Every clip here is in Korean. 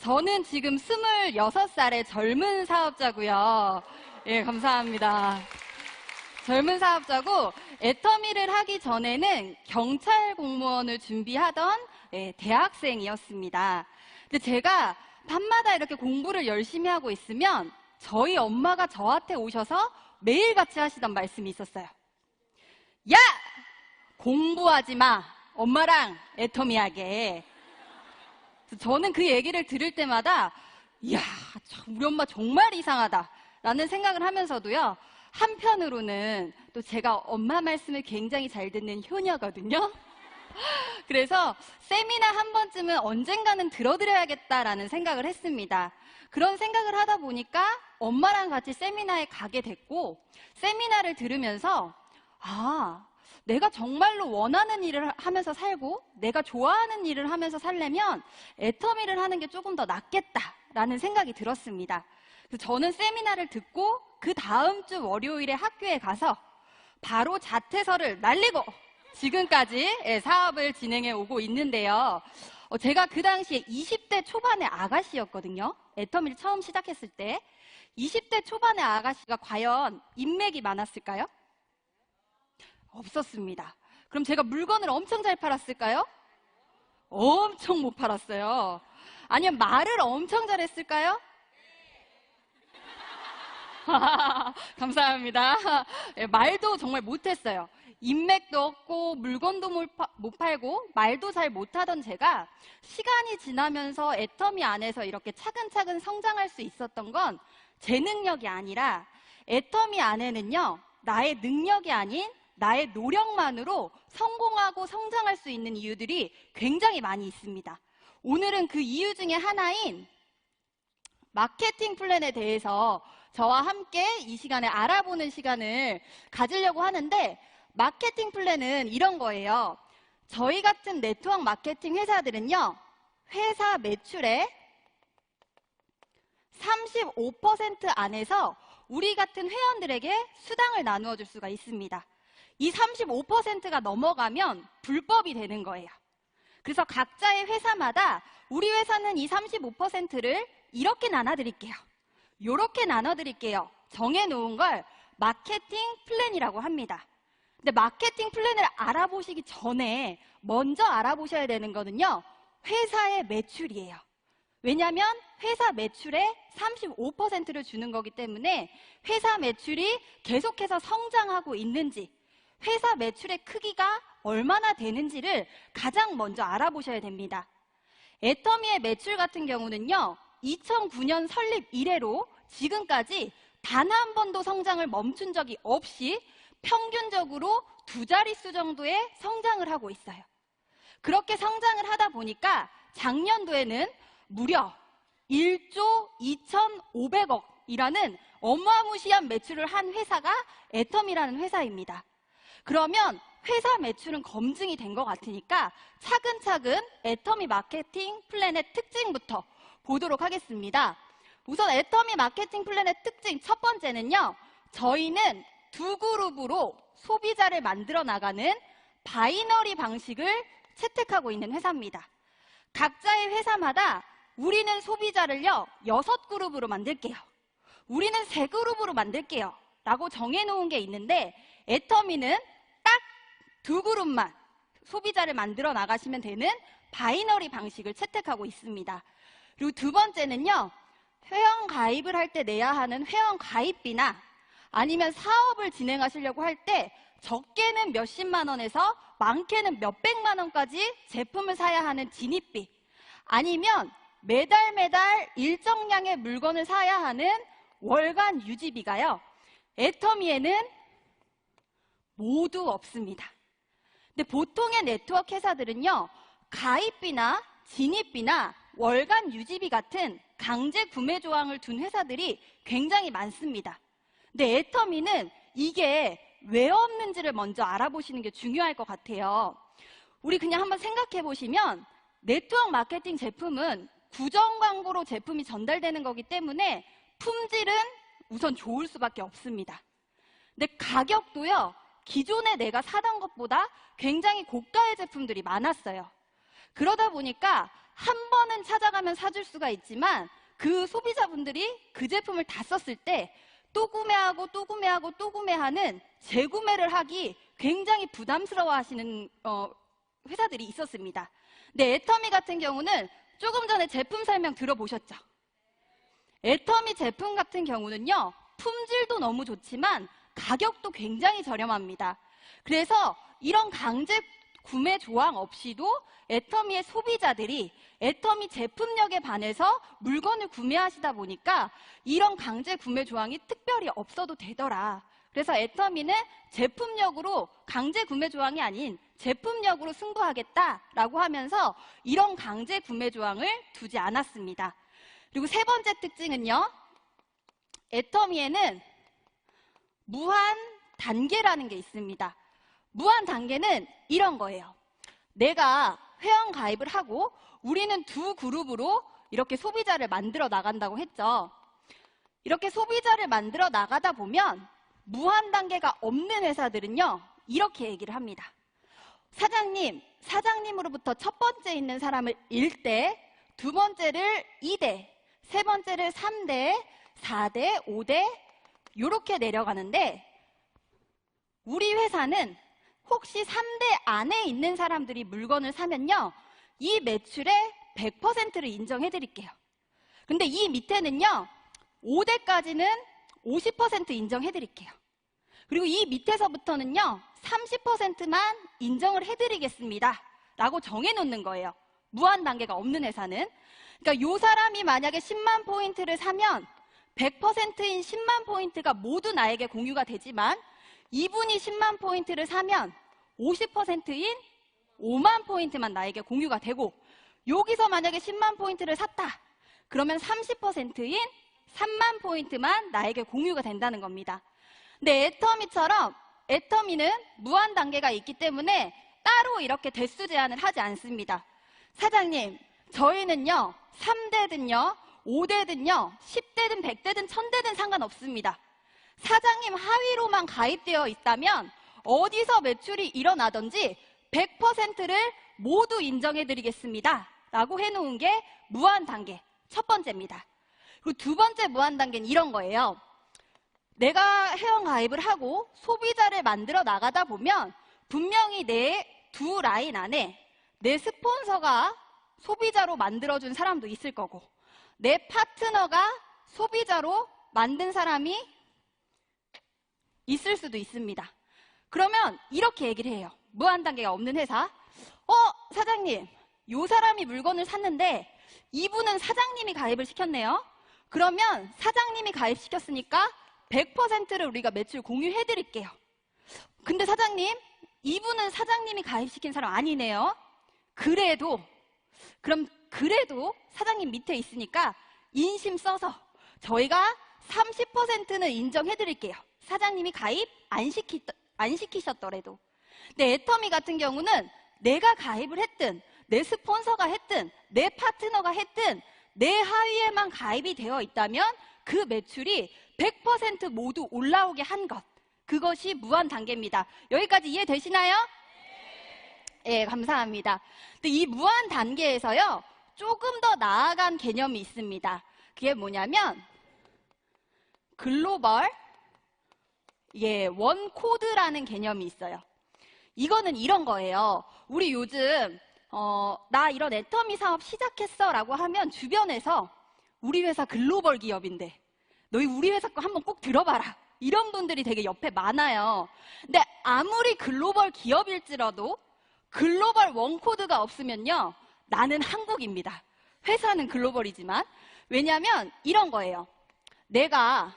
저는 지금 26살의 젊은 사업자고요. 예, 감사합니다. 젊은 사업자고 애터미를 하기 전에는 경찰 공무원을 준비하던 대학생이었습니다. 근데 제가 밤마다 이렇게 공부를 열심히 하고 있으면 저희 엄마가 저한테 오셔서 매일 같이 하시던 말씀이 있었어요. 야! 공부하지 마. 엄마랑 애터미 하게. 저는 그 얘기를 들을 때마다 이야, 우리 엄마 정말 이상하다 라는 생각을 하면서도요, 한편으로는 또 제가 엄마 말씀을 굉장히 잘 듣는 효녀거든요. 그래서 세미나 한 번쯤은 언젠가는 들어드려야겠다라는 생각을 했습니다. 그런 생각을 하다 보니까 엄마랑 같이 세미나에 가게 됐고, 세미나를 들으면서 내가 정말로 원하는 일을 하면서 살고 내가 좋아하는 일을 하면서 살려면 애터미를 하는 게 조금 더 낫겠다라는 생각이 들었습니다. 그래서 저는 세미나를 듣고 그 다음 주 월요일에 학교에 가서 바로 자퇴서를 날리고 지금까지 사업을 진행해 오고 있는데요. 제가 그 당시에 20대 초반의 아가씨였거든요. 애터미를 처음 시작했을 때. 20대 초반의 아가씨가 과연 인맥이 많았을까요? 없었습니다. 그럼 제가 물건을 엄청 잘 팔았을까요? 엄청 못 팔았어요. 아니면 말을 엄청 잘했을까요? 감사합니다. 말도 정말 못했어요. 인맥도 없고 물건도 못 팔고 말도 잘 못하던 제가 시간이 지나면서 애터미 안에서 이렇게 차근차근 성장할 수 있었던 건 제 능력이 아니라 애터미 안에는요, 나의 능력이 아닌 나의 노력만으로 성공하고 성장할 수 있는 이유들이 굉장히 많이 있습니다. 오늘은 그 이유 중에 하나인 마케팅 플랜에 대해서 저와 함께 이 시간에 알아보는 시간을 가지려고 하는데, 마케팅 플랜은 이런 거예요. 저희 같은 네트워크 마케팅 회사들은요, 회사 매출의 35% 안에서 우리 같은 회원들에게 수당을 나누어 줄 수가 있습니다. 이 35%가 넘어가면 불법이 되는 거예요. 그래서 각자의 회사마다 우리 회사는 이 35%를 이렇게 나눠드릴게요. 이렇게 나눠드릴게요. 정해놓은 걸 마케팅 플랜이라고 합니다. 근데 마케팅 플랜을 알아보시기 전에 먼저 알아보셔야 되는 거는요, 회사의 매출이에요. 왜냐하면 회사 매출의 35%를 주는 거기 때문에 회사 매출이 계속해서 성장하고 있는지, 회사 매출의 크기가 얼마나 되는지를 가장 먼저 알아보셔야 됩니다. 애터미의 매출 같은 경우는요, 2009년 설립 이래로 지금까지 단 한 번도 성장을 멈춘 적이 없이 평균적으로 2자릿수 정도의 성장을 하고 있어요. 그렇게 성장을 하다 보니까 작년도에는 무려 1조 2,500억이라는 어마무시한 매출을 한 회사가 애터미라는 회사입니다. 그러면 회사 매출은 검증이 된 것 같으니까 차근차근 애터미 마케팅 플랜의 특징부터 보도록 하겠습니다. 우선 애터미 마케팅 플랜의 특징 첫 번째는요, 저희는 두 그룹으로 소비자를 만들어 나가는 바이너리 방식을 채택하고 있는 회사입니다. 각자의 회사마다 우리는 소비자를요 6그룹으로 만들게요, 우리는 3그룹으로 만들게요 라고 정해놓은 게 있는데, 애터미는 딱 2그룹만 소비자를 만들어 나가시면 되는 바이너리 방식을 채택하고 있습니다. 그리고 두 번째는요, 회원 가입을 할 때 내야 하는 회원 가입비나 아니면 사업을 진행하시려고 할 때 적게는 몇십만 원에서 많게는 몇백만 원까지 제품을 사야 하는 진입비, 아니면 매달 일정량의 물건을 사야 하는 월간 유지비가요, 애터미에는 모두 없습니다. 근데 보통의 네트워크 회사들은요, 가입비나 진입비나 월간 유지비 같은 강제 구매 조항을 둔 회사들이 굉장히 많습니다. 근데 애터미는 이게 왜 없는지를 먼저 알아보시는 게 중요할 것 같아요. 우리 그냥 한번 생각해 보시면 네트워크 마케팅 제품은 구정 광고로 제품이 전달되는 거기 때문에 품질은 우선 좋을 수밖에 없습니다. 근데 가격도요, 기존에 내가 사던 것보다 굉장히 고가의 제품들이 많았어요. 그러다 보니까 한 번은 찾아가면 사줄 수가 있지만 그 소비자분들이 그 제품을 다 썼을 때 또 구매하고 또 구매하고 또 구매하는 재구매를 하기 굉장히 부담스러워 하시는 회사들이 있었습니다. 근데 애터미 같은 경우는 조금 전에 제품 설명 들어보셨죠? 애터미 제품 같은 경우는요, 품질도 너무 좋지만 가격도 굉장히 저렴합니다. 그래서 이런 강제 구매 조항 없이도 애터미의 소비자들이 애터미 제품력에 반해서 물건을 구매하시다 보니까 이런 강제 구매 조항이 특별히 없어도 되더라. 그래서 애터미는 제품력으로 강제 구매 조항이 아닌 제품력으로 승부하겠다라고 하면서 이런 강제 구매 조항을 두지 않았습니다. 그리고 세 번째 특징은요, 애터미에는 무한 단계라는 게 있습니다. 무한 단계는 이런 거예요. 내가 회원 가입을 하고 우리는 두 그룹으로 이렇게 소비자를 만들어 나간다고 했죠. 이렇게 소비자를 만들어 나가다 보면 무한 단계가 없는 회사들은요, 이렇게 얘기를 합니다. 사장님으로부터 첫 번째 있는 사람을 1대, 두 번째를 2대, 세 번째를 3대, 4대, 5대 이렇게 내려가는데 우리 회사는 혹시 3대 안에 있는 사람들이 물건을 사면요, 이 매출의 100%를 인정해 드릴게요. 근데 이 밑에는요, 5대까지는 50% 인정해 드릴게요. 그리고 이 밑에서부터는요, 30%만 인정을 해 드리겠습니다 라고 정해 놓는 거예요. 무한 단계가 없는 회사는. 그러니까 요 사람이 만약에 10만 포인트를 사면 100%인 10만 포인트가 모두 나에게 공유가 되지만 이분이 10만 포인트를 사면 50%인 5만 포인트만 나에게 공유가 되고, 여기서 만약에 10만 포인트를 샀다. 그러면 30%인 3만 포인트만 나에게 공유가 된다는 겁니다. 근데 애터미처럼 애터미는 무한 단계가 있기 때문에 따로 이렇게 대수 제한을 하지 않습니다. 사장님, 저희는요 3대든요 5대든요 10대든 100대든 1000대든 상관없습니다. 사장님 하위로만 가입되어 있다면 어디서 매출이 일어나든지 100%를 모두 인정해 드리겠습니다 라고 해놓은 게 무한 단계 첫 번째입니다. 그리고 두 번째 무한 단계는 이런 거예요. 내가 회원 가입을 하고 소비자를 만들어 나가다 보면 분명히 내 두 라인 안에 내 스폰서가 소비자로 만들어준 사람도 있을 거고 내 파트너가 소비자로 만든 사람이 있을 수도 있습니다. 그러면 이렇게 얘기를 해요. 무한 단계가 없는 회사. 사장님, 요 사람이 물건을 샀는데 이분은 사장님이 가입을 시켰네요. 그러면 사장님이 가입시켰으니까 100%를 우리가 매출 공유해 드릴게요. 근데 사장님, 이분은 사장님이 가입시킨 사람 아니네요. 그래도 사장님 밑에 있으니까 인심 써서 저희가 30%는 인정해 드릴게요. 사장님이 가입 안 시키셨더라도. 근데 애터미 같은 경우는 내가 가입을 했든 내 스폰서가 했든 내 파트너가 했든 내 하위에만 가입이 되어 있다면 그 매출이 100% 모두 올라오게 한 것, 그것이 무한 단계입니다. 여기까지 이해되시나요? 네, 감사합니다. 근데 이 무한 단계에서요, 조금 더 나아간 개념이 있습니다. 그게 뭐냐면 글로벌 원 코드라는 개념이 있어요. 이거는 이런 거예요. 우리 요즘 나 이런 애터미 사업 시작했어 라고 하면 주변에서 우리 회사 글로벌 기업인데 너희 우리 회사 거 한번 꼭 들어봐라, 이런 분들이 되게 옆에 많아요. 근데 아무리 글로벌 기업일지라도 글로벌 원코드가 없으면요, 나는 한국입니다. 회사는 글로벌이지만. 왜냐하면 이런 거예요. 내가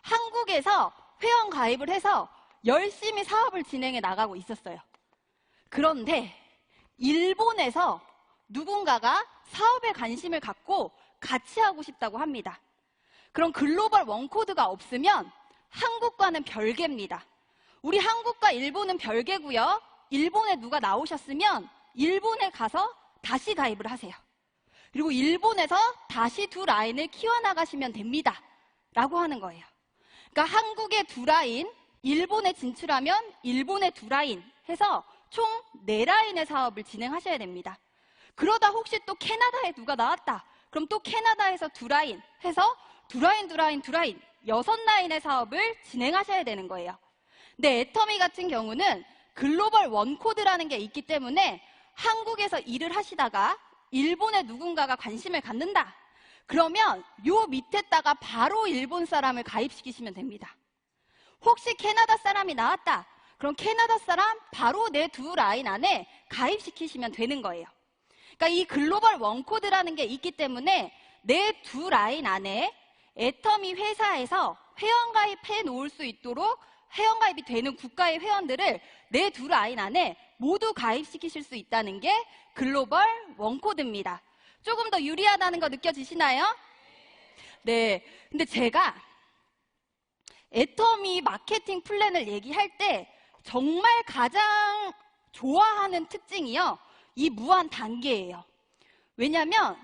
한국에서 회원 가입을 해서 열심히 사업을 진행해 나가고 있었어요. 그런데 일본에서 누군가가 사업에 관심을 갖고 같이 하고 싶다고 합니다. 그럼 글로벌 원코드가 없으면 한국과는 별개입니다. 우리 한국과 일본은 별개고요. 일본에 누가 나오셨으면 일본에 가서 다시 가입을 하세요. 그리고 일본에서 다시 두 라인을 키워나가시면 됩니다 라고 하는 거예요. 그러니까 한국의 두 라인, 일본에 진출하면 일본의 두 라인 해서 총 4라인의 사업을 진행하셔야 됩니다. 그러다 혹시 또 캐나다에 누가 나왔다. 그럼 또 캐나다에서 2라인 해서 2라인 6라인의 사업을 진행하셔야 되는 거예요. 근데 애터미 같은 경우는 글로벌 원코드라는 게 있기 때문에 한국에서 일을 하시다가 일본에 누군가가 관심을 갖는다. 그러면 요 밑에다가 바로 일본 사람을 가입시키시면 됩니다. 혹시 캐나다 사람이 나왔다. 그럼 캐나다 사람 바로 내 2라인 안에 가입시키시면 되는 거예요. 그러니까 이 글로벌 원코드라는 게 있기 때문에 내 2라인 안에 애터미 회사에서 회원가입해 놓을 수 있도록 회원가입이 되는 국가의 회원들을 내 2라인 안에 모두 가입시키실 수 있다는 게 글로벌 원코드입니다. 조금 더 유리하다는 거 느껴지시나요? 네. 근데 제가 애터미 마케팅 플랜을 얘기할 때 정말 가장 좋아하는 특징이요. 이 무한 단계예요. 왜냐하면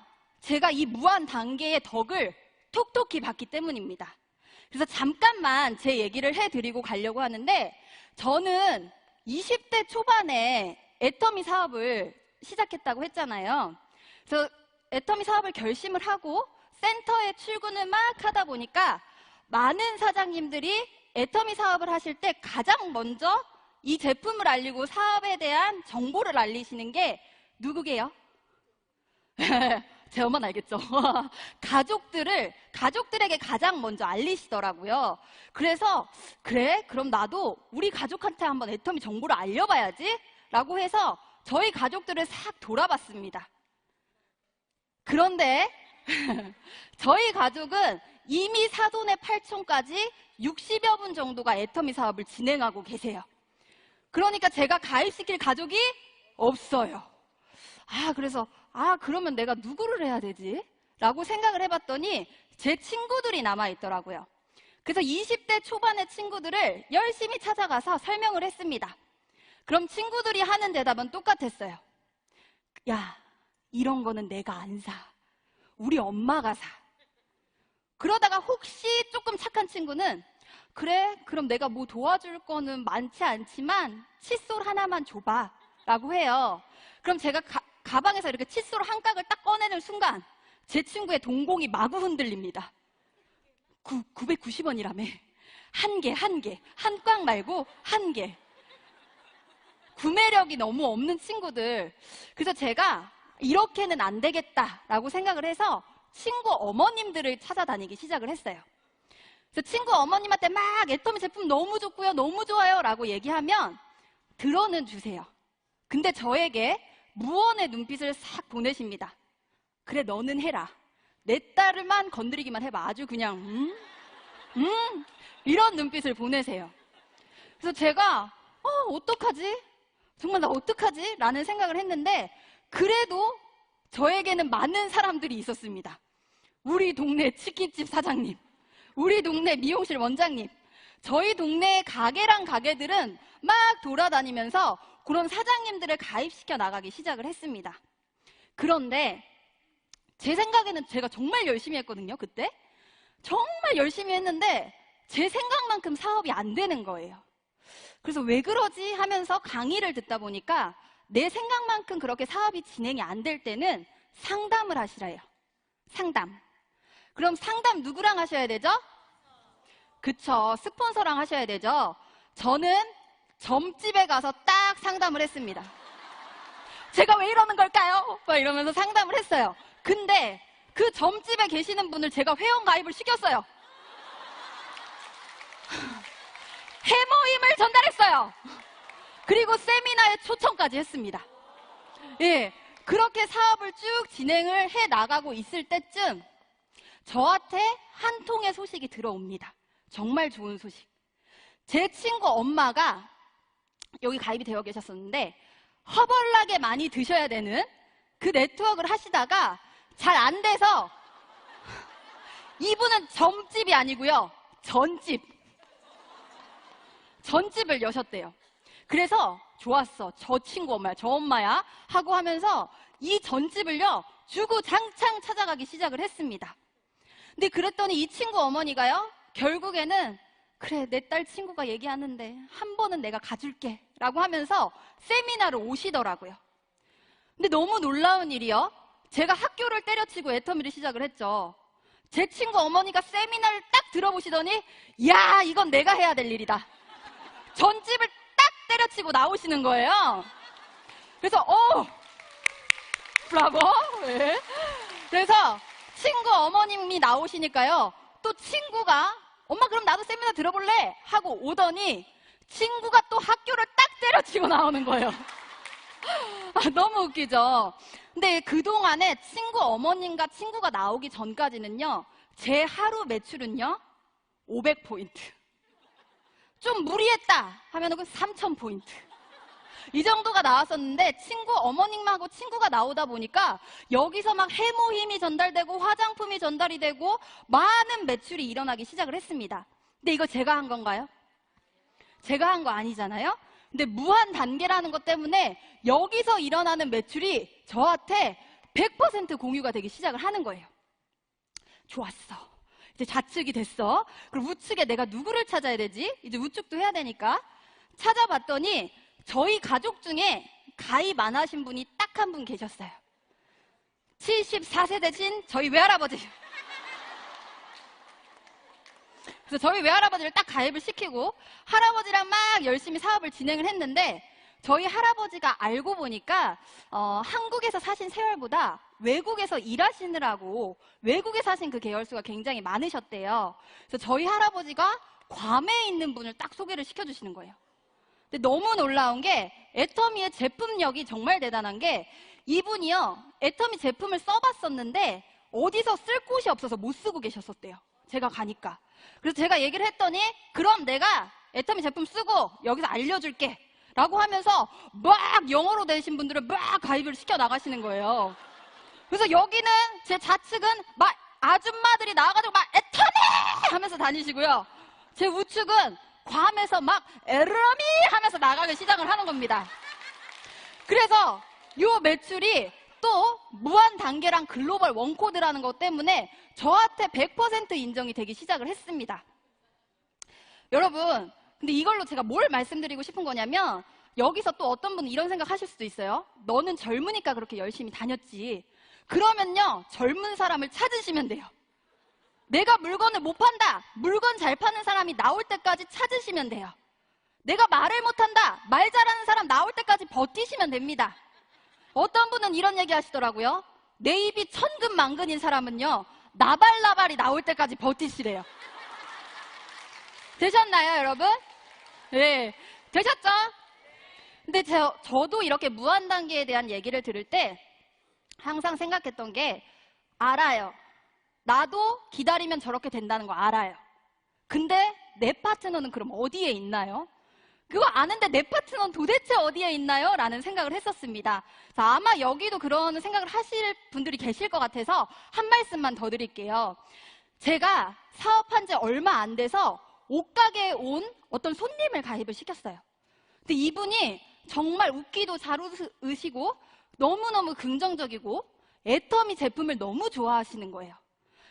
제가 이 무한 단계의 덕을 톡톡히 봤기 때문입니다. 그래서 잠깐만 제 얘기를 해드리고 가려고 하는데 저는 20대 초반에 애터미 사업을 시작했다고 했잖아요. 그래서 애터미 사업을 결심을 하고 센터에 출근을 막 하다 보니까 많은 사장님들이 애터미 사업을 하실 때 가장 먼저 이 제품을 알리고 사업에 대한 정보를 알리시는 게 누구게요? 제 엄마는 알겠죠. 가족들에게 가장 먼저 알리시더라고요. 그래서 그래? 그럼 나도 우리 가족한테 한번 애터미 정보를 알려봐야지 라고 해서 저희 가족들을 싹 돌아봤습니다. 그런데 저희 가족은 이미 사돈의 팔촌까지 60여 분 정도가 애터미 사업을 진행하고 계세요. 그러니까 제가 가입시킬 가족이 없어요. 그래서 그러면 내가 누구를 해야 되지? 라고 생각을 해봤더니 제 친구들이 남아있더라고요. 그래서 20대 초반의 친구들을 열심히 찾아가서 설명을 했습니다. 그럼 친구들이 하는 대답은 똑같았어요. 야, 이런 거는 내가 안 사. 우리 엄마가 사. 그러다가 혹시 조금 착한 친구는 그래, 그럼 내가 뭐 도와줄 거는 많지 않지만 칫솔 하나만 줘봐 라고 해요. 그럼 제가 가방에서 이렇게 칫솔 한 깍을 딱 꺼내는 순간 제 친구의 동공이 마구 흔들립니다. 990원이라며. 한 개. 한 꽉 말고 한 개. 구매력이 너무 없는 친구들. 그래서 제가 이렇게는 안 되겠다라고 생각을 해서 친구 어머님들을 찾아다니기 시작을 했어요. 그래서 친구 어머님한테 막 애터미 제품 너무 좋고요, 너무 좋아요 라고 얘기하면 들어는 주세요. 근데 저에게 무언의 눈빛을 싹 보내십니다. 그래, 너는 해라. 내 딸만 건드리기만 해봐. 아주 그냥 이런 눈빛을 보내세요. 그래서 제가 어떡하지? 정말 나 어떡하지? 라는 생각을 했는데 그래도 저에게는 많은 사람들이 있었습니다. 우리 동네 치킨집 사장님, 우리 동네 미용실 원장님, 저희 동네 가게랑 가게들은 막 돌아다니면서 그런 사장님들을 가입시켜 나가기 시작을 했습니다. 그런데 제 생각에는 제가 정말 열심히 했거든요, 그때. 정말 열심히 했는데 제 생각만큼 사업이 안 되는 거예요. 그래서 왜 그러지 하면서 강의를 듣다 보니까 내 생각만큼 그렇게 사업이 진행이 안 될 때는 상담을 하시래요. 상담. 그럼 상담 누구랑 하셔야 되죠? 그쵸, 스폰서랑 하셔야 되죠. 저는 점집에 가서 딱 상담을 했습니다. 제가 왜 이러는 걸까요? 막 이러면서 상담을 했어요. 근데 그 점집에 계시는 분을 제가 회원 가입을 시켰어요. 해모임을 전달했어요. 그리고 세미나에 초청까지 했습니다. 예, 그렇게 사업을 쭉 진행을 해 나가고 있을 때쯤 저한테 한 통의 소식이 들어옵니다. 정말 좋은 소식. 제 친구 엄마가 여기 가입이 되어 계셨었는데 허벌나게 많이 드셔야 되는 그 네트워크를 하시다가 잘 안 돼서 이분은 점집이 아니고요, 전집을 여셨대요. 그래서 좋았어, 저 친구 엄마야, 저 엄마야 하고 하면서 이 전집을요 주구장창 찾아가기 시작을 했습니다. 근데 그랬더니 이 친구 어머니가요 결국에는 그래, 내 딸 친구가 얘기하는데 한 번은 내가 가줄게 라고 하면서 세미나를 오시더라고요. 근데 너무 놀라운 일이요. 제가 학교를 때려치고 애터미를 시작을 했죠. 제 친구 어머니가 세미나를 딱 들어보시더니 야, 이건 내가 해야 될 일이다. 전집을 딱 때려치고 나오시는 거예요. 그래서 브라보. 네. 그래서 친구 어머님이 나오시니까요. 또 친구가 엄마 그럼 나도 세미나 들어볼래? 하고 오더니 친구가 또 학교를 딱 때려치고 나오는 거예요. 너무 웃기죠? 근데 그동안에 친구 어머님과 친구가 나오기 전까지는요. 제 하루 매출은요. 500포인트. 좀 무리했다 하면은 3,000포인트. 이 정도가 나왔었는데 친구 어머님하고 친구가 나오다 보니까 여기서 막 해모힘이 전달되고 화장품이 전달이 되고 많은 매출이 일어나기 시작을 했습니다. 근데 이거 제가 한 건가요? 제가 한 거 아니잖아요? 근데 무한 단계라는 것 때문에 여기서 일어나는 매출이 저한테 100% 공유가 되기 시작을 하는 거예요. 좋았어. 이제 좌측이 됐어. 그럼 우측에 내가 누구를 찾아야 되지? 이제 우측도 해야 되니까. 찾아봤더니 저희 가족 중에 가입 안 하신 분이 딱 한 분 계셨어요. 74세 되신 저희 외할아버지. 그래서 저희 외할아버지를 딱 가입을 시키고 할아버지랑 막 열심히 사업을 진행을 했는데 저희 할아버지가 알고 보니까 한국에서 사신 세월보다 외국에서 일하시느라고 외국에 사신 그 계열수가 굉장히 많으셨대요. 그래서 저희 할아버지가 괌에 있는 분을 딱 소개를 시켜주시는 거예요. 근데 너무 놀라운 게 애터미의 제품력이 정말 대단한 게 이분이요. 애터미 제품을 써봤었는데 어디서 쓸 곳이 없어서 못 쓰고 계셨었대요. 제가 가니까. 그래서 제가 얘기를 했더니 그럼 내가 애터미 제품 쓰고 여기서 알려줄게 라고 하면서 막 영어로 되신 분들을 막 가입을 시켜 나가시는 거예요. 그래서 여기는 제 좌측은 막 아줌마들이 나와가지고 막 애터미 하면서 다니시고요. 제 우측은 괌에서 막 에러미 하면서 나가기 시작을 하는 겁니다. 그래서 이 매출이 또 무한 단계랑 글로벌 원코드라는 것 때문에 저한테 100% 인정이 되기 시작을 했습니다. 여러분, 근데 이걸로 제가 뭘 말씀드리고 싶은 거냐면 여기서 또 어떤 분은 이런 생각 하실 수도 있어요. 너는 젊으니까 그렇게 열심히 다녔지. 그러면요, 젊은 사람을 찾으시면 돼요. 내가 물건을 못 판다. 물건 잘 파는 사람이 나올 때까지 찾으시면 돼요. 내가 말을 못한다. 말 잘하는 사람 나올 때까지 버티시면 됩니다. 어떤 분은 이런 얘기 하시더라고요. 내 입이 천근만근인 사람은요. 나발나발이 나올 때까지 버티시래요. 되셨나요, 여러분? 네, 되셨죠? 근데 저도 이렇게 무한단계에 대한 얘기를 들을 때 항상 생각했던 게 알아요. 나도 기다리면 저렇게 된다는 거 알아요. 근데 내 파트너는 그럼 어디에 있나요? 그거 아는데 내 파트너는 도대체 어디에 있나요? 라는 생각을 했었습니다. 자, 아마 여기도 그런 생각을 하실 분들이 계실 것 같아서 한 말씀만 더 드릴게요. 제가 사업한 지 얼마 안 돼서 옷가게에 온 어떤 손님을 가입을 시켰어요. 근데 이분이 정말 웃기도 잘 웃으시고 너무너무 긍정적이고 애터미 제품을 너무 좋아하시는 거예요.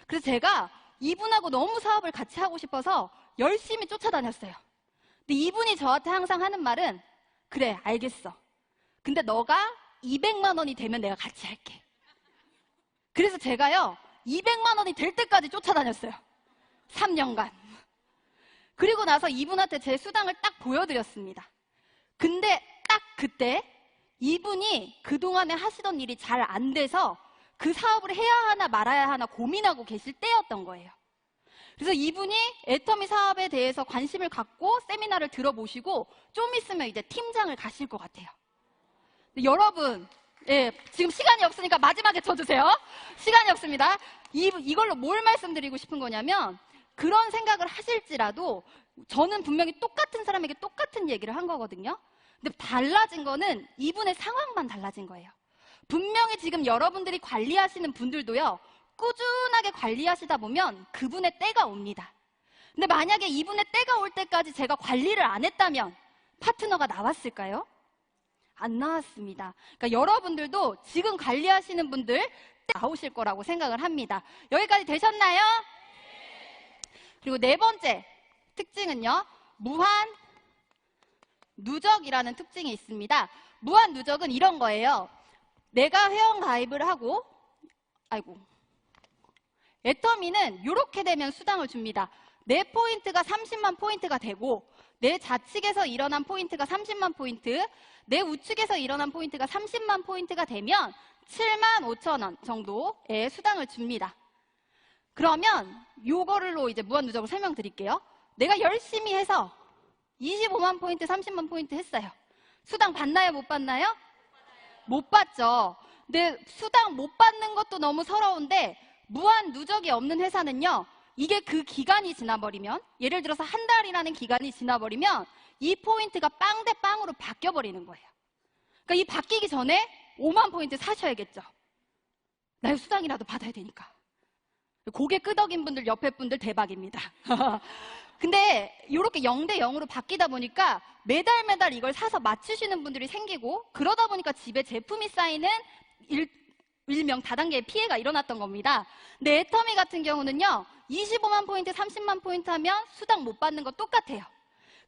그래서 제가 이분하고 너무 사업을 같이 하고 싶어서 열심히 쫓아다녔어요. 근데 이분이 저한테 항상 하는 말은 그래, 알겠어. 근데 너가 200만 원이 되면 내가 같이 할게. 그래서 제가요 200만 원이 될 때까지 쫓아다녔어요. 3년간. 그리고 나서 이분한테 제 수당을 딱 보여드렸습니다. 근데 딱 그때 이분이 그동안에 하시던 일이 잘 안 돼서 그 사업을 해야 하나 말아야 하나 고민하고 계실 때였던 거예요. 그래서 이분이 애터미 사업에 대해서 관심을 갖고 세미나를 들어보시고 좀 있으면 이제 팀장을 가실 것 같아요. 여러분, 예, 지금 시간이 없으니까 마지막에 쳐주세요. 시간이 없습니다. 이걸로 뭘 말씀드리고 싶은 거냐면 그런 생각을 하실지라도 저는 분명히 똑같은 사람에게 똑같은 얘기를 한 거거든요. 근데 달라진 거는 이분의 상황만 달라진 거예요. 분명히 지금 여러분들이 관리하시는 분들도요. 꾸준하게 관리하시다 보면 그분의 때가 옵니다. 근데 만약에 이분의 때가 올 때까지 제가 관리를 안 했다면 파트너가 나왔을까요? 안 나왔습니다. 그러니까 여러분들도 지금 관리하시는 분들 때 나오실 거라고 생각을 합니다. 여기까지 되셨나요? 그리고 네 번째 특징은요. 무한 누적이라는 특징이 있습니다. 무한 누적은 이런 거예요. 내가 회원 가입을 하고, 애터미는 이렇게 되면 수당을 줍니다. 내 포인트가 30만 포인트가 되고, 내 좌측에서 일어난 포인트가 30만 포인트, 내 우측에서 일어난 포인트가 30만 포인트가 되면 7만 5천 원 정도의 수당을 줍니다. 그러면 요거를로 이제 무한누적으로 설명드릴게요. 내가 열심히 해서 25만 포인트, 30만 포인트 했어요. 수당 받나요? 못 받나요? 못 받죠. 근데 수당 못 받는 것도 너무 서러운데 무한누적이 없는 회사는요. 이게 그 기간이 지나버리면, 예를 들어서 한 달이라는 기간이 지나버리면 이 포인트가 빵 대 빵으로 바뀌어버리는 거예요. 그러니까 이 바뀌기 전에 5만 포인트 사셔야겠죠. 나 수당이라도 받아야 되니까. 고개 끄덕인 분들, 옆에 분들 대박입니다. 근데 이렇게 0대 0으로 바뀌다 보니까 매달 이걸 사서 맞추시는 분들이 생기고, 그러다 보니까 집에 제품이 쌓이는 일명 다단계의 피해가 일어났던 겁니다. 근데 애터미 같은 경우는요, 25만 포인트, 30만 포인트 하면 수당 못 받는 거 똑같아요.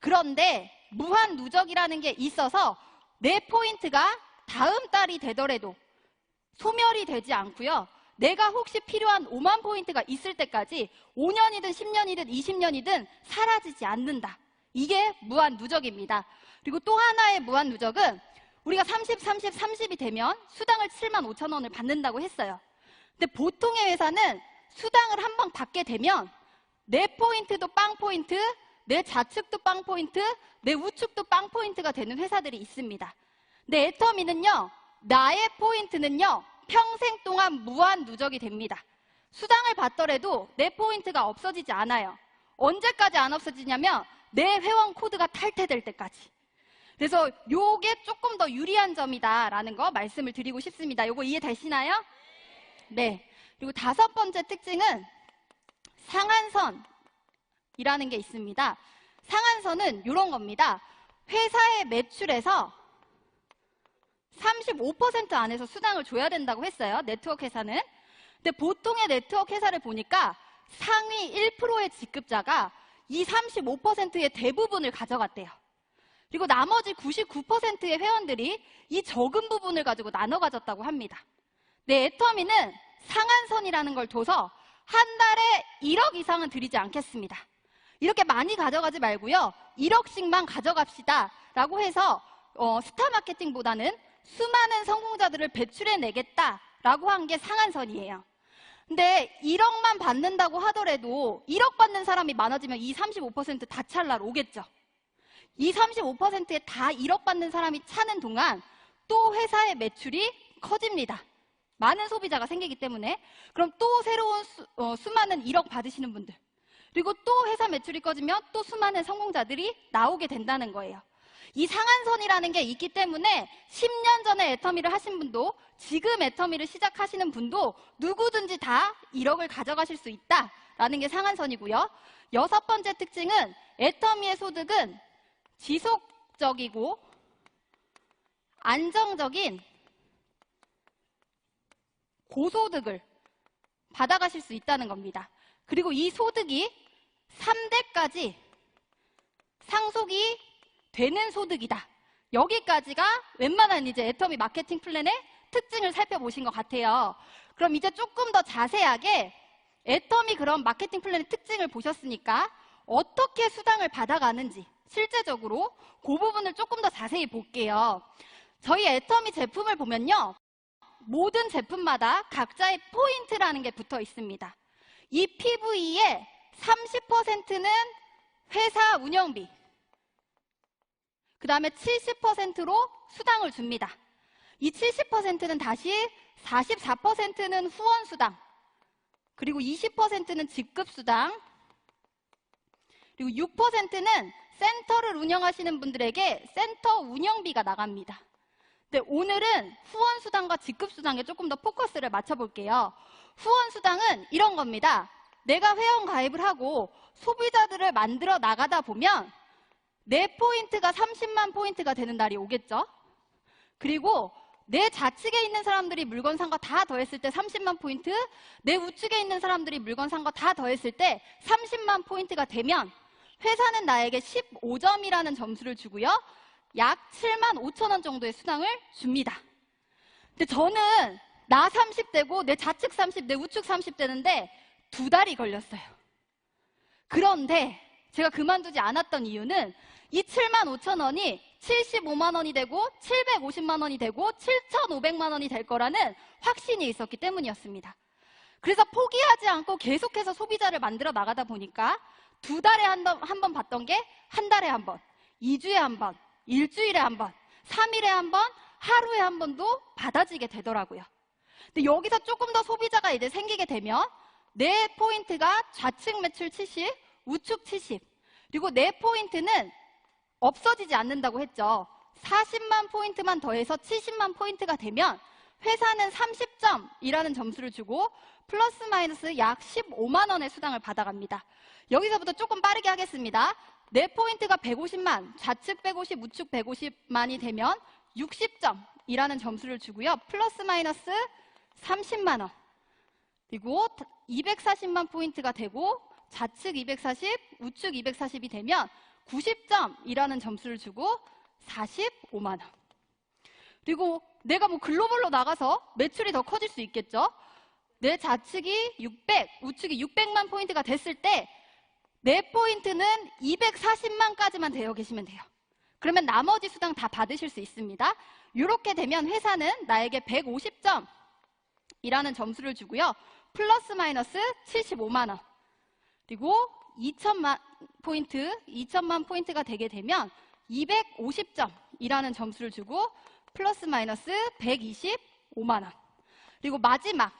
그런데 무한 누적이라는 게 있어서 내 포인트가 다음 달이 되더라도 소멸이 되지 않고요. 내가 혹시 필요한 5만 포인트가 있을 때까지 5년이든 10년이든 20년이든 사라지지 않는다. 이게 무한 누적입니다. 그리고 또 하나의 무한 누적은 우리가 30이 되면 수당을 7만 5천 원을 받는다고 했어요. 근데 보통의 회사는 수당을 한 번 받게 되면 내 포인트도 빵 포인트, 내 좌측도 빵 포인트, 내 우측도 빵 포인트가 되는 회사들이 있습니다. 근데 애터미는요, 나의 포인트는요, 평생 동안 무한 누적이 됩니다. 수당을 받더라도 내 포인트가 없어지지 않아요. 언제까지 안 없어지냐면 내 회원 코드가 탈퇴될 때까지. 그래서 요게 조금 더 유리한 점이다라는 거 말씀을 드리고 싶습니다. 요거 이해되시나요? 네. 그리고 5번째 특징은 상한선이라는 게 있습니다. 상한선은 이런 겁니다. 회사의 매출에서 35% 안에서 수당을 줘야 된다고 했어요. 네트워크 회사는. 근데 보통의 네트워크 회사를 보니까 상위 1%의 직급자가 이 35%의 대부분을 가져갔대요. 그리고 나머지 99%의 회원들이 이 적은 부분을 가지고 나눠 가졌다고 합니다. 네, 애터미는 상한선이라는 걸 둬서 한 달에 1억 이상은 드리지 않겠습니다. 이렇게 많이 가져가지 말고요. 1억씩만 가져갑시다 라고 해서 스타 마케팅보다는 수많은 성공자들을 배출해내겠다라고 한 게 상한선이에요. 근데 1억만 받는다고 하더라도 1억 받는 사람이 많아지면 이 35% 다 찰날 오겠죠. 이 35%에 다 1억 받는 사람이 차는 동안 또 회사의 매출이 커집니다. 많은 소비자가 생기기 때문에. 그럼 또 새로운 수많은 1억 받으시는 분들, 그리고 또 회사 매출이 꺼지면 또 수많은 성공자들이 나오게 된다는 거예요. 이 상한선이라는 게 있기 때문에 10년 전에 애터미를 하신 분도 지금 애터미를 시작하시는 분도 누구든지 다 1억을 가져가실 수 있다라는 게 상한선이고요. 6번째 특징은 애터미의 소득은 지속적이고 안정적인 고소득을 받아가실 수 있다는 겁니다. 그리고 이 소득이 3대까지 상속이 되는 소득이다. 여기까지가 웬만한 이제 애터미 마케팅 플랜의 특징을 살펴보신 것 같아요. 그럼 이제 조금 더 자세하게 애터미 그런 마케팅 플랜의 특징을 보셨으니까 어떻게 수당을 받아가는지 실제적으로 그 부분을 조금 더 자세히 볼게요. 저희 애터미 제품을 보면요. 모든 제품마다 각자의 포인트라는 게 붙어 있습니다. 이 PV의 30%는 회사 운영비, 그 다음에 70%로 수당을 줍니다. 이 70%는 다시 44%는 후원수당, 그리고 20%는 직급수당, 그리고 6%는 센터를 운영하시는 분들에게 센터 운영비가 나갑니다. 근데 오늘은 후원수당과 직급수당에 조금 더 포커스를 맞춰볼게요. 후원수당은 이런 겁니다. 내가 회원 가입을 하고 소비자들을 만들어 나가다 보면 내 포인트가 30만 포인트가 되는 날이 오겠죠. 그리고 내 좌측에 있는 사람들이 물건 산 거 다 더했을 때 30만 포인트, 내 우측에 있는 사람들이 물건 산 거 다 더했을 때 30만 포인트가 되면 회사는 나에게 15점이라는 점수를 주고요. 약 7만 5천 원 정도의 수당을 줍니다. 근데 저는 나 30대고 내 좌측 30, 내 우측 30대인데 2달이 걸렸어요. 그런데 제가 그만두지 않았던 이유는 이 75,000원이 75만 원이 되고 750만 원이 되고 7,500만 원이 될 거라는 확신이 있었기 때문이었습니다. 그래서 포기하지 않고 계속해서 소비자를 만들어 나가다 보니까 2달에 한 번 봤던 게 한 달에 한 번, 2주에 한 번, 일주일에 한 번, 3일에 한 번, 하루에 한 번도 받아지게 되더라고요. 근데 여기서 조금 더 소비자가 이제 생기게 되면 내 포인트가 좌측 매출 70, 우측 70, 그리고 내 포인트는 없어지지 않는다고 했죠. 40만 포인트만 더해서 70만 포인트가 되면 회사는 30점이라는 점수를 주고 플러스 마이너스 약 15만 원의 수당을 받아갑니다. 여기서부터 조금 빠르게 하겠습니다. 내 포인트가 150만, 좌측 150, 우측 150만이 되면 60점이라는 점수를 주고요. 플러스 마이너스 30만 원. 그리고 240만 포인트가 되고 좌측 240, 우측 240이 되면 90점이라는 점수를 주고 45만 원. 그리고 내가 뭐 글로벌로 나가서 매출이 더 커질 수 있겠죠. 내 좌측이 600, 우측이 600만 포인트가 됐을 때 내 포인트는 240만까지만 되어 계시면 돼요. 그러면 나머지 수당 다 받으실 수 있습니다. 이렇게 되면 회사는 나에게 150점이라는 점수를 주고요. 플러스 마이너스 75만 원. 그리고 2천만 포인트가 되게 되면 250점이라는 점수를 주고 플러스 마이너스 125만 원. 그리고 마지막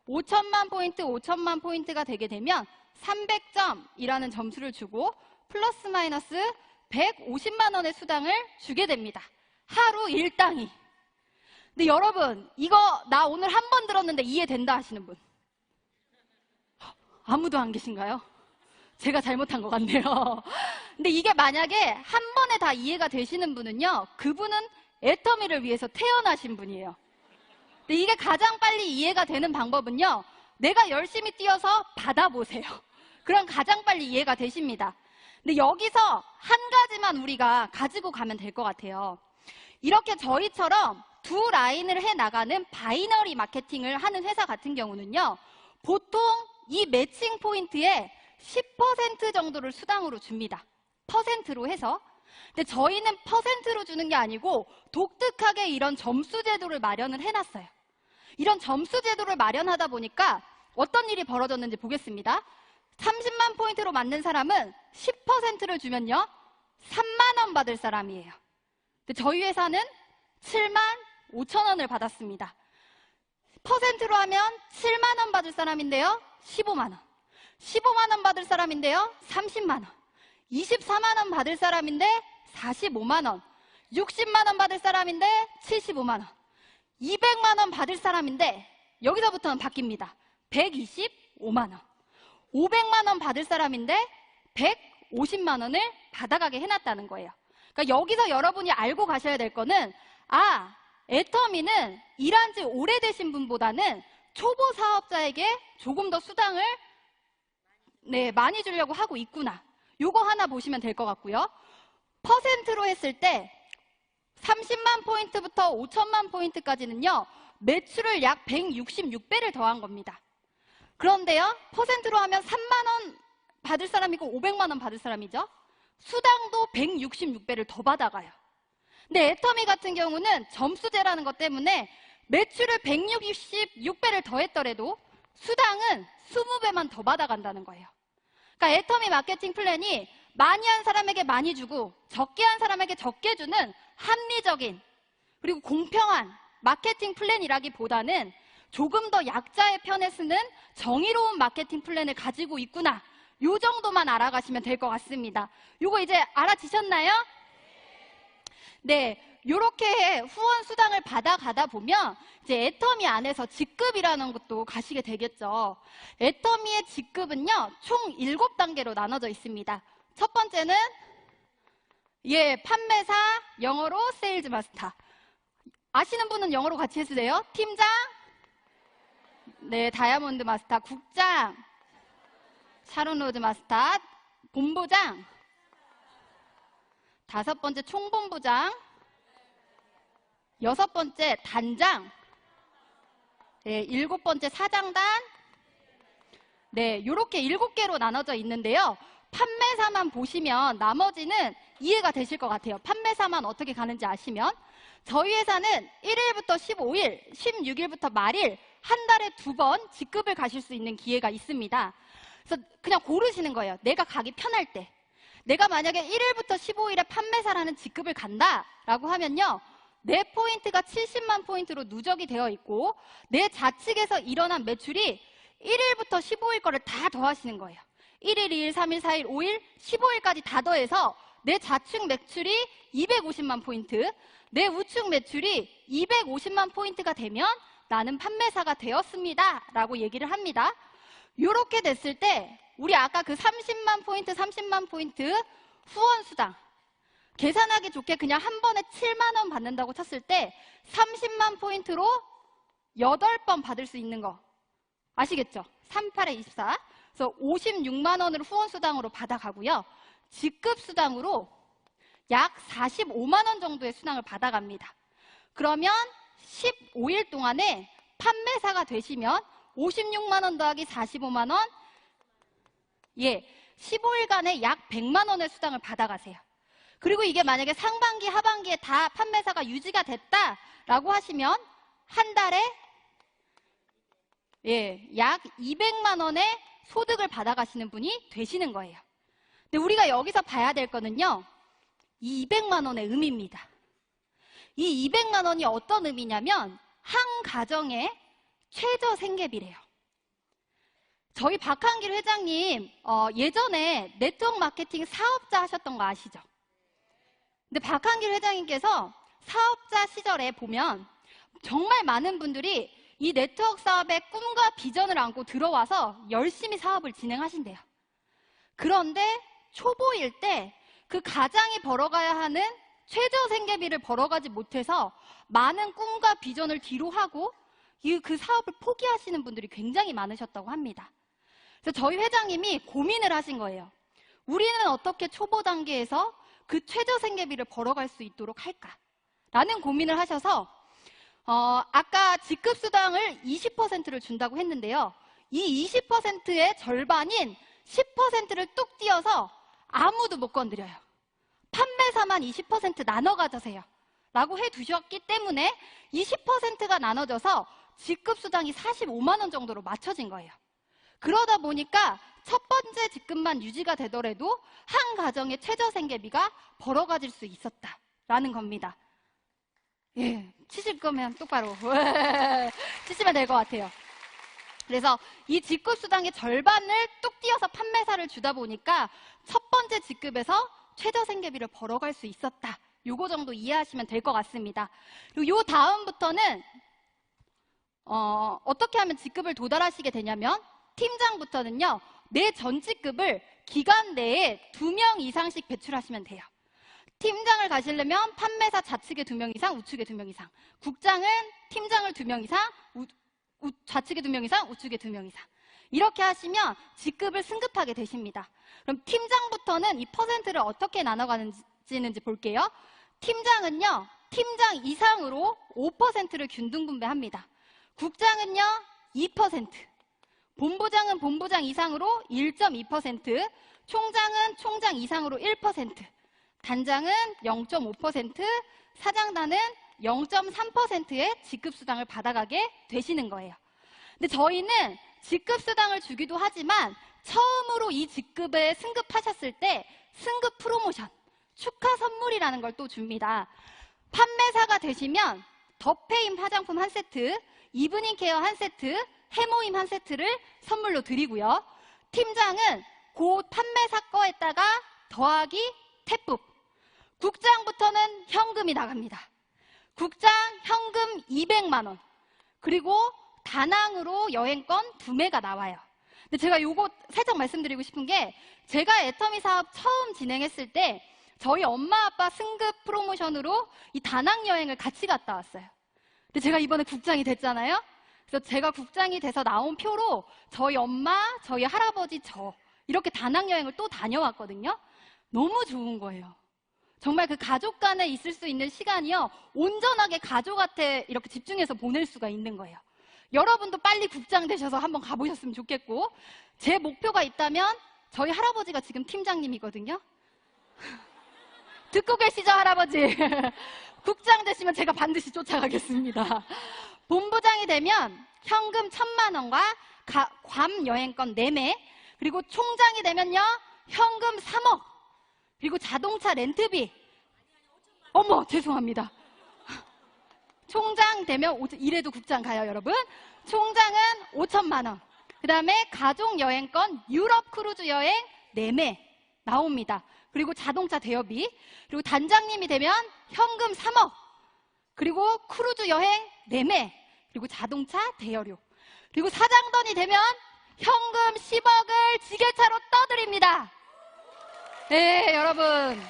5천만 포인트가 되게 되면 300점이라는 점수를 주고 플러스 마이너스 150만 원의 수당을 주게 됩니다. 하루 일당이. 근데 여러분, 이거 나 오늘 한 번 들었는데 이해된다 하시는 분? 아무도 안 계신가요? 제가 잘못한 것 같네요. 근데 이게 만약에 한 번에 다 이해가 되시는 분은요, 그분은 애터미를 위해서 태어나신 분이에요. 근데 이게 가장 빨리 이해가 되는 방법은요, 내가 열심히 뛰어서 받아보세요. 그럼 가장 빨리 이해가 되십니다. 근데 여기서 한 가지만 우리가 가지고 가면 될 것 같아요. 이렇게 저희처럼 두 라인을 해나가는 바이너리 마케팅을 하는 회사 같은 경우는요, 보통 이 매칭 포인트에 10% 정도를 수당으로 줍니다. 퍼센트로 해서. 근데 저희는 퍼센트로 주는 게 아니고 독특하게 이런 점수 제도를 마련을 해놨어요. 이런 점수 제도를 마련하다 보니까 어떤 일이 벌어졌는지 보겠습니다. 30만 포인트로 맞는 사람은 10%를 주면요, 3만 원 받을 사람이에요. 근데 저희 회사는 7만 5천 원을 받았습니다. 퍼센트로 하면 7만 원 받을 사람인데요, 15만 원. 15만 원 받을 사람인데요, 30만 원. 24만 원 받을 사람인데 45만 원. 60만 원 받을 사람인데 75만 원. 200만 원 받을 사람인데 여기서부터는 바뀝니다. 125만 원. 500만 원 받을 사람인데 150만 원을 받아가게 해놨다는 거예요. 그러니까 여기서 여러분이 알고 가셔야 될 거는, 애터미는 일한 지 오래되신 분보다는 초보 사업자에게 조금 더 수당을 많이 주려고 하고 있구나. 요거 하나 보시면 될 것 같고요. 퍼센트로 했을 때 30만 포인트부터 5천만 포인트까지는요, 매출을 약 166배를 더한 겁니다. 그런데요, 퍼센트로 하면 3만 원 받을 사람이고 500만 원 받을 사람이죠. 수당도 166배를 더 받아가요. 근데 애터미 같은 경우는 점수제라는 것 때문에 매출을 166배를 더했더라도 수당은 20배만 더 받아간다는 거예요. 그러니까 애터미 마케팅 플랜이 많이 한 사람에게 많이 주고 적게 한 사람에게 적게 주는 합리적인 그리고 공평한 마케팅 플랜이라기보다는 조금 더 약자의 편에 쓰는 정의로운 마케팅 플랜을 가지고 있구나. 요 정도만 알아가시면 될 것 같습니다. 요거 이제 알아지셨나요? 네, 요렇게 후원 수당을 받아가다 보면 이제 애터미 안에서 직급이라는 것도 가시게 되겠죠. 애터미의 직급은요, 총 7단계로 나눠져 있습니다. 첫 번째는 판매사, 영어로 세일즈 마스터. 아시는 분은 영어로 같이 해주세요. 팀장, 다이아몬드 마스터, 국장, 샤론 로즈 마스터, 본부장, 5번째 총본부장, 6번째 단장, 네, 7번째 사장단. 네, 이렇게 7개로 나눠져 있는데요. 판매사만 보시면 나머지는 이해가 되실 것 같아요. 판매사만 어떻게 가는지 아시면. 저희 회사는 1일부터 15일, 16일부터 말일 한 달에 2번 직급을 가실 수 있는 기회가 있습니다. 그래서 그냥 고르시는 거예요. 내가 가기 편할 때. 내가 만약에 1일부터 15일에 판매사라는 직급을 간다라고 하면요. 내 포인트가 70만 포인트로 누적이 되어 있고 내 좌측에서 일어난 매출이 1일부터 15일 거를 다 더하시는 거예요. 1일, 2일, 3일, 4일, 5일, 15일까지 다 더해서 내 좌측 매출이 250만 포인트, 내 우측 매출이 250만 포인트가 되면 나는 판매사가 되었습니다 라고 얘기를 합니다. 이렇게 됐을 때 우리 아까 그 30만 포인트, 30만 포인트 후원수당 계산하기 좋게 그냥 한 번에 7만 원 받는다고 쳤을 때 30만 포인트로 8번 받을 수 있는 거 아시겠죠? 38에 24. 그래서 56만 원을 후원수당으로 받아가고요. 직급수당으로 약 45만 원 정도의 수당을 받아갑니다. 그러면 15일 동안에 판매사가 되시면 56만 원 더하기 45만 원, 예, 15일간에 약 100만 원의 수당을 받아가세요. 그리고 이게 만약에 상반기, 하반기에 다 판매사가 유지가 됐다라고 하시면 한 달에 약 200만 원의 소득을 받아가시는 분이 되시는 거예요. 근데 우리가 여기서 봐야 될 거는요. 이 200만 원의 의미입니다. 이 200만 원이 어떤 의미냐면 한 가정의 최저 생계비래요. 저희 박한길 회장님 예전에 네트워크 마케팅 사업자 하셨던 거 아시죠? 근데 박한길 회장님께서 사업자 시절에 보면 정말 많은 분들이 이 네트워크 사업의 꿈과 비전을 안고 들어와서 열심히 사업을 진행하신대요. 그런데 초보일 때 그 가장이 벌어가야 하는 최저 생계비를 벌어가지 못해서 많은 꿈과 비전을 뒤로 하고 그 사업을 포기하시는 분들이 굉장히 많으셨다고 합니다. 그래서 저희 회장님이 고민을 하신 거예요. 우리는 어떻게 초보 단계에서 그 최저 생계비를 벌어갈 수 있도록 할까? 라는 고민을 하셔서 아까 직급수당을 20%를 준다고 했는데요. 이 20%의 절반인 10%를 뚝 띄어서 아무도 못 건드려요. 판매사만 20% 나눠 가져세요. 라고 해두셨기 때문에 20%가 나눠져서 직급수당이 45만 원 정도로 맞춰진 거예요. 그러다 보니까 첫 번째 직급만 유지가 되더라도 한 가정의 최저 생계비가 벌어가질 수 있었다라는 겁니다. 예, 치실 거면 똑바로 치시면 될 것 같아요. 그래서 이 직급수당의 절반을 뚝 띄어서 판매사를 주다 보니까 첫 번째 직급에서 최저 생계비를 벌어갈 수 있었다. 요거 정도 이해하시면 될 것 같습니다. 그리고 요 다음부터는 어떻게 하면 직급을 도달하시게 되냐면 팀장부터는요. 내 전 직급을 기간 내에 2명 이상씩 배출하시면 돼요. 팀장을 가시려면 판매사 좌측에 2명 이상, 우측에 2명 이상. 국장은 팀장을 2명 이상, 좌측에 2명 이상, 우측에 2명 이상. 이렇게 하시면 직급을 승급하게 되십니다. 그럼 팀장부터는 이 퍼센트를 어떻게 나눠가는지 볼게요. 팀장은요, 팀장 이상으로 5%를 균등분배합니다. 국장은요, 2%. 본부장은 본부장 이상으로 1.2%, 총장은 총장 이상으로 1%, 단장은 0.5%, 사장단은 0.3%의 직급수당을 받아가게 되시는 거예요. 근데 저희는 직급수당을 주기도 하지만 처음으로 이 직급에 승급하셨을 때 승급 프로모션, 축하 선물이라는 걸 또 줍니다. 판매사가 되시면 더페임 화장품 한 세트, 이브닝 케어 한 세트, 해모임 한 세트를 선물로 드리고요. 팀장은 그 판매사 거에다가 더하기 태프. 국장부터는 현금이 나갑니다. 국장 현금 200만 원. 그리고 다낭으로 여행권 2매가 나와요. 근데 제가 요거 살짝 말씀드리고 싶은 게 제가 애터미 사업 처음 진행했을 때 저희 엄마 아빠 승급 프로모션으로 이 다낭 여행을 같이 갔다 왔어요. 근데 제가 이번에 국장이 됐잖아요. 그래서 제가 국장이 돼서 나온 표로 저희 엄마, 저희 할아버지, 저 이렇게 다낭 여행을 또 다녀왔거든요. 너무 좋은 거예요. 정말 그 가족 간에 있을 수 있는 시간이요. 온전하게 가족한테 이렇게 집중해서 보낼 수가 있는 거예요. 여러분도 빨리 국장 되셔서 한번 가보셨으면 좋겠고, 제 목표가 있다면 저희 할아버지가 지금 팀장님이거든요. 듣고 계시죠, 할아버지? 국장 되시면 제가 반드시 쫓아가겠습니다. 본부장이 되면 현금 1,000만 원과 괌 여행권 4매, 그리고 총장이 되면요 현금 3억, 그리고 자동차 렌트비. 어머, 죄송합니다. 총장 되면 이래도 국장 가요, 여러분. 총장은 5,000만 원. 그 다음에 가족 여행권 유럽 크루즈 여행 4매 나옵니다. 그리고 자동차 대여비. 그리고 단장님이 되면 현금 3억. 그리고 크루즈 여행 4매. 그리고 자동차 대여료. 그리고 사장돈이 되면 현금 10억을 지게차로 떠드립니다. 네, 여러분.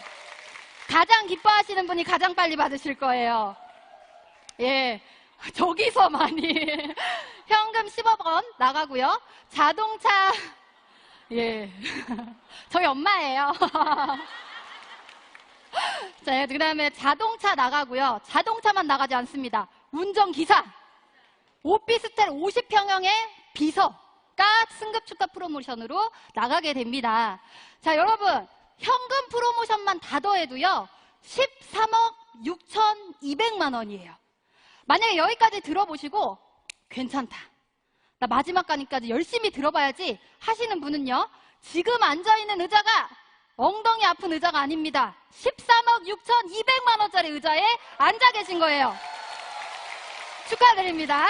가장 기뻐하시는 분이 가장 빨리 받으실 거예요. 예, 저기서 많이 현금 10억 원 나가고요. 자동차, 예, 저희 엄마예요. 자, 그 다음에 자동차 나가고요. 자동차만 나가지 않습니다. 운전기사, 오피스텔 50평형의 비서가 승급 축하 프로모션으로 나가게 됩니다. 자, 여러분, 현금 프로모션만 다 더해도요 13억 6,200만 원이에요. 만약에 여기까지 들어보시고 괜찮다, 나 마지막까지 열심히 들어봐야지 하시는 분은요, 지금 앉아있는 의자가 엉덩이 아픈 의자가 아닙니다. 13억 6,200만 원짜리 의자에 앉아 계신 거예요. 축하드립니다.